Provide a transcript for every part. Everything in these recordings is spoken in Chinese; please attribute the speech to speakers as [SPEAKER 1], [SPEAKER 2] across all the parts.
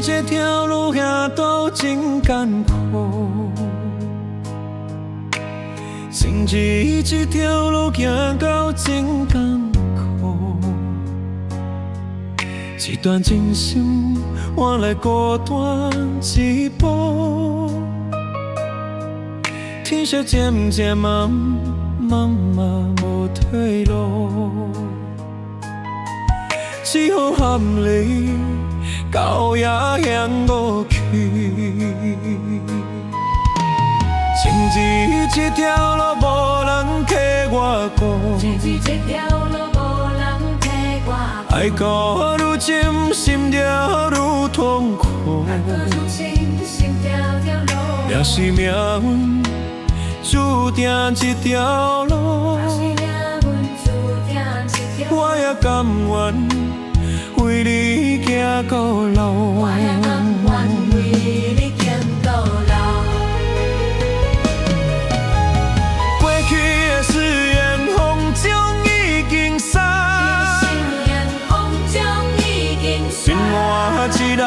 [SPEAKER 1] 这条路行到真艰苦，甚至这条路行到真艰苦，一段真心换来孤单一步，天色渐渐暗，茫茫无退路，只好含泪。到夜向过去，情字这条路无人替我过，爱过愈深，心就愈痛苦。也是命运注定这条路，我也甘愿。为你行到老，我也甘愿为你行到老。过去的誓言，风中已经散，剩我一人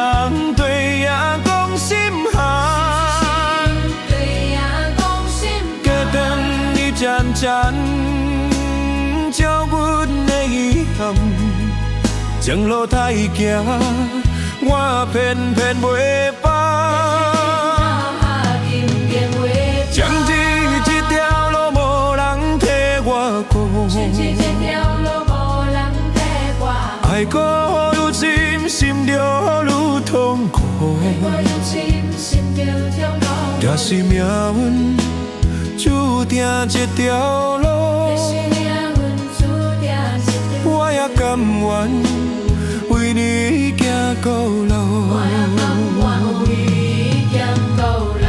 [SPEAKER 1] 对夜讲心寒，隔断你渐渐照阮的遗憾。前路太行，我偏偏袂放。将这条路无人替我过，爱过愈深，心就愈痛苦。也是命运注定这条路，我也甘愿。为你行到老，我也甘愿为你行到老。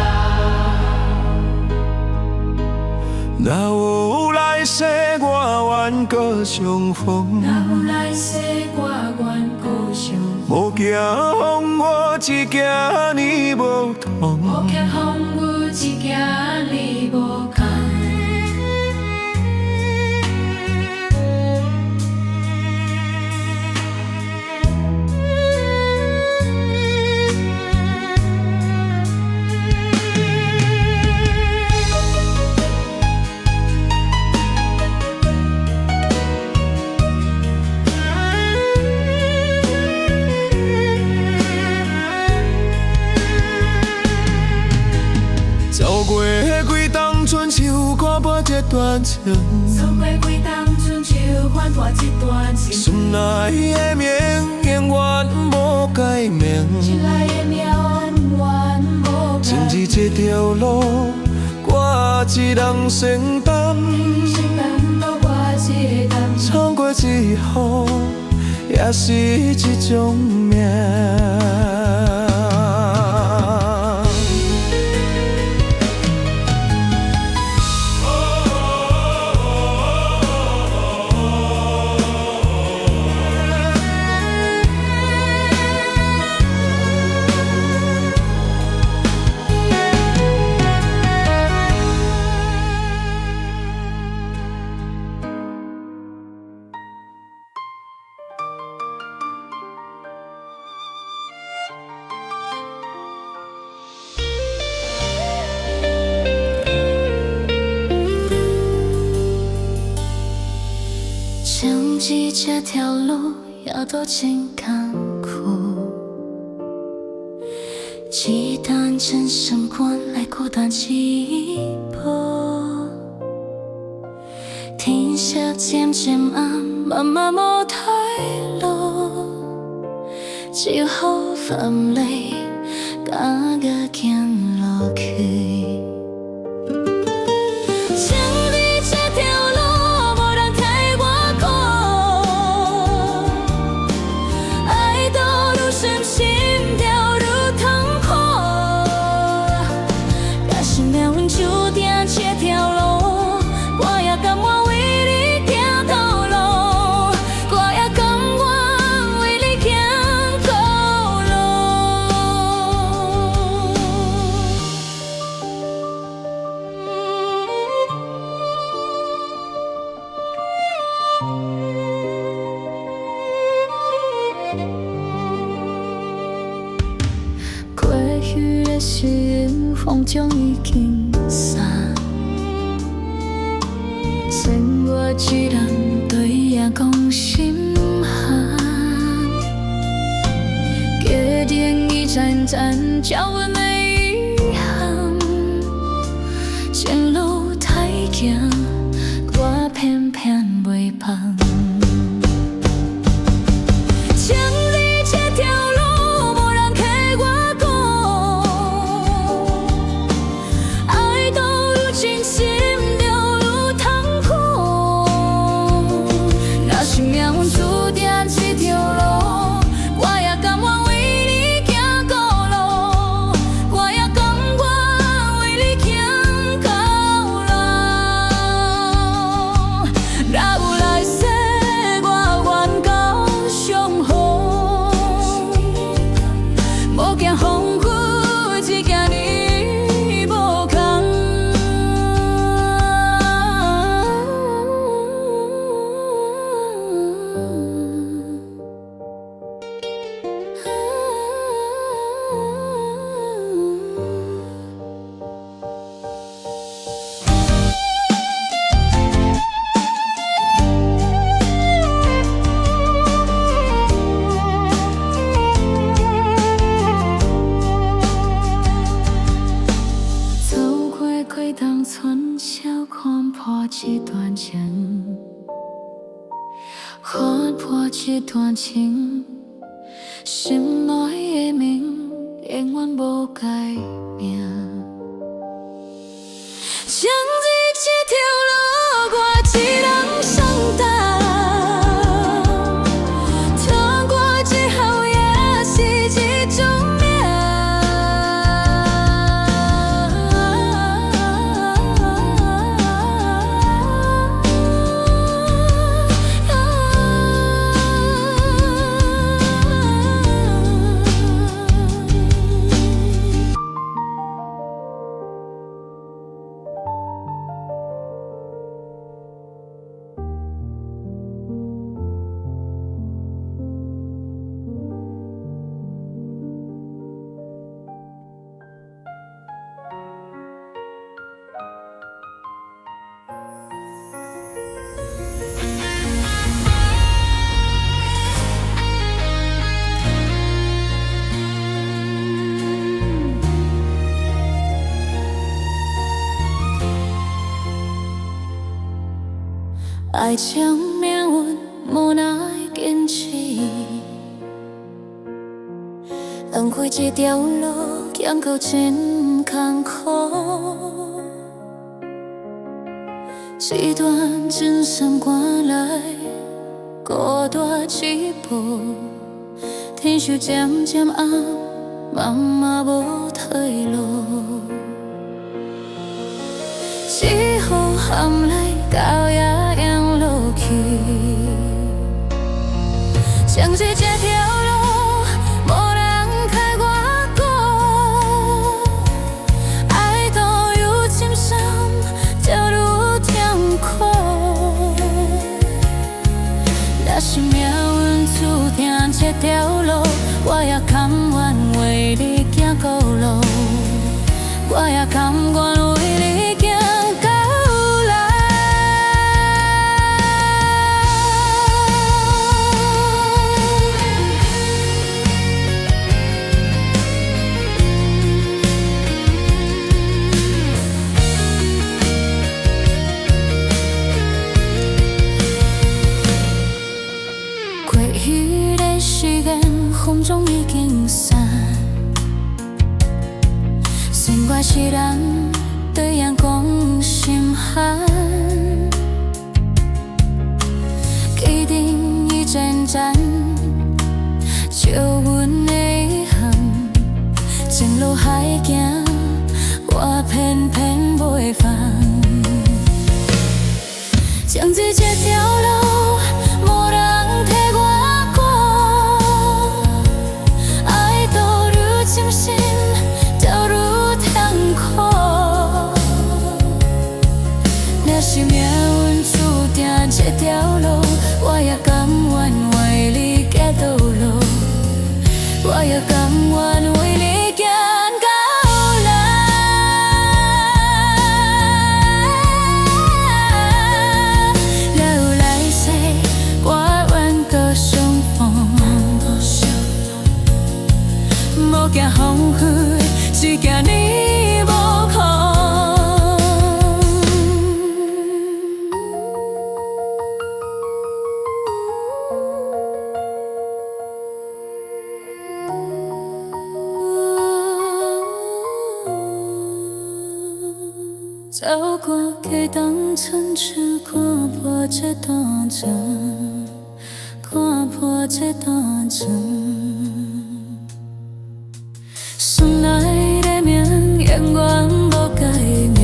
[SPEAKER 1] 若有来世，我愿搁相逢。无惊风雨，只惊你无同。走过几冬春秋，看破这段情。心内的名，永远无改名。情字这条路，我一人承担。闯过一雨，也是一种命。这条路要多艰苦，几段人生换来孤单一步，天色渐渐暗，慢慢无退路，只好含泪敢个行落去。心跳如疼痛。中已经散。剩我一人对影讲心寒，决定一盏盏叫阮的遗憾。前路太行，我偏偏袂放。情你这条路，无人替我讲，爱到有真心。命运注定这条路，我也甘愿为你行到老，我也甘愿为你行到老。若有来世，我愿到上好，无惊风雨，只惊你无空。当春秋看破这段情，看破这段情，心内的名永远无改名。情字这条路，我一人上担，穿过这后也是一种命。爱情命运无奈坚持，行过这条路，行到真艰苦。一段真心换来孤单一步，天树渐渐暗，茫茫无退路。只好含泪到夜。相信这条路，无人替我讲，爱到有深深，就愈痛苦。若是命运注定这条路，我也甘愿为你行到老，我也甘愿为你行。风中已经散，剩我一人对影讲心寒。记定一盏盏，笑阮的遗憾。前路还行，我偏偏袂放。情字这条路，无人替我。深深就愈痛苦。若是命运注定这条路，我也甘愿为你行到老，我也甘愿为你行到老。无惊风雨，只惊你无空。走过溪东村树，看破这段情，看破这段情。顺来的命，永远无改名。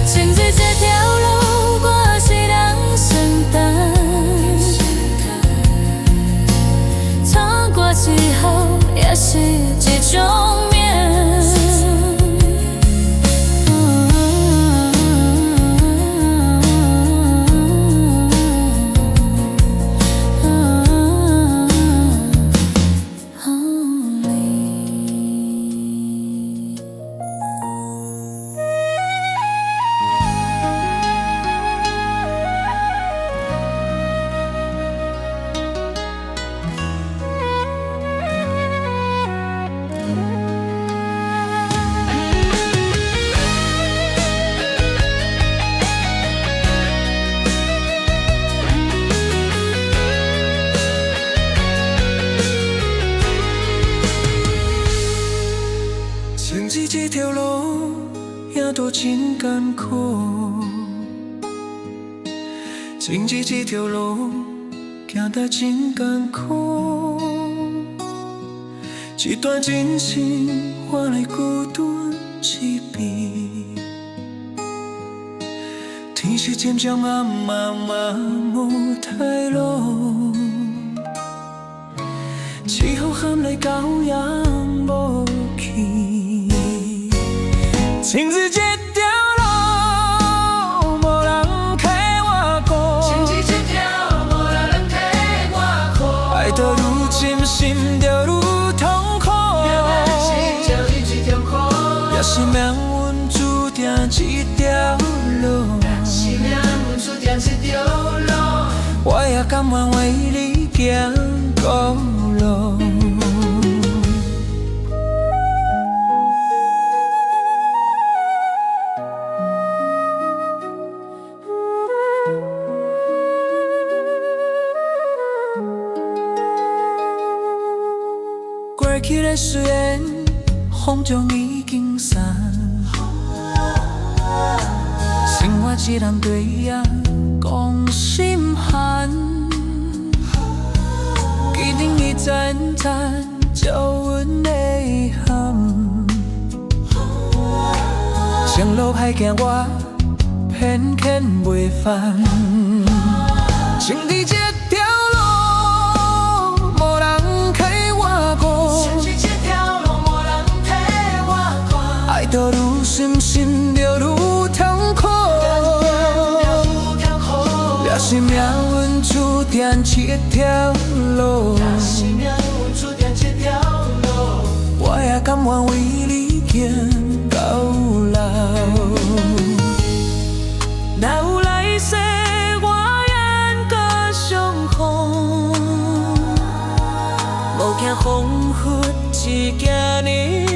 [SPEAKER 1] 情在这条路，我是人承担。错过之后，也是一种命。
[SPEAKER 2] 前日这条路也都真艰苦，前日这条路行得真艰苦，一段真心换来孤单一边，天色渐渐暗慢慢无太路，气候喊来高阳无去。情日这条路，无人替我过。情日这条路，无人替我过。爱到愈深，心就愈痛苦。也是命运注定这条路。我也甘愿为你行孤路。过去的誓言，风中已经散。生活只能对影讲心寒，记得一盏盏照阮的憾。前路歹行，我偏偏袂烦。情伫这条路，无人替我过。爱到愈深，心就愈痛苦。也是命运注定这条路。我也甘愿为你行到老。若有来世，我愿搁相逢。无惊风雨，只惊你。